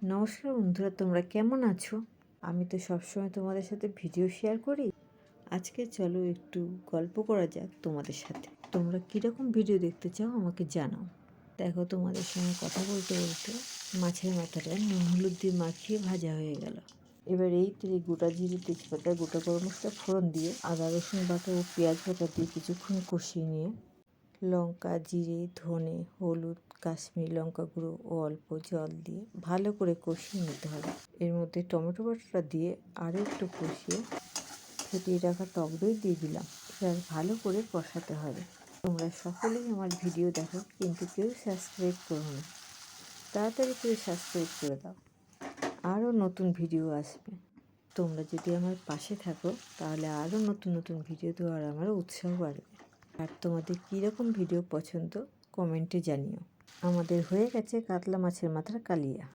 নমস্কার বন্ধুরা, তোমরা কেমন আছো? আমি তো সবসময় তোমাদের সাথে ভিডিও শেয়ার করি। আজকে চলো একটু গল্প করা যাক তোমাদের সাথে। তোমরা কীরকম ভিডিও দেখতে চাও আমাকে জানাও। দেখো, তোমাদের সঙ্গে কথা বলতে বলতে মাছের মাথাটা নুন হলুদ দিয়ে মাখিয়ে ভাজা হয়ে গেল। এবার এই তেলে গোটা জিরে, তেজপাতা, গোটা গরম মশলা ফোড়ন দিয়ে আদা রসুন বাটা ও পেঁয়াজ বাটা দিয়ে কিছুক্ষণ কষিয়ে নিয়ে লঙ্কা, জিরে, ধনে, হলুদ, কাশ্মীরি লঙ্কা গুঁড়ো ও অল্প জল দিয়ে ভালো করে কষিয়ে নিতে হবে। এর মধ্যে টমেটো বাটাটা দিয়ে আরও একটু কষিয়ে ফেটিয়ে রাখা টক দই দিয়ে দিলাম। এবার ভালো করে কষাতে হবে। তোমরা সকলেই আমার ভিডিও দেখো, কিন্তু কেউ সাবস্ক্রাইব করো না। তাড়াতাড়ি করে সাবস্ক্রাইব করে দাও, আরও নতুন ভিডিও আসবে। তোমরা যদি আমার পাশে থাকো তাহলে আরও নতুন নতুন ভিডিও দেওয়ার আমার উৎসাহ বাড়বে। আর তোমাদের কীরকম ভিডিও পছন্দ কমেন্টে জানিও। আমাদের হয়ে গেছে কাতলা মাছের মাথার কালিয়া।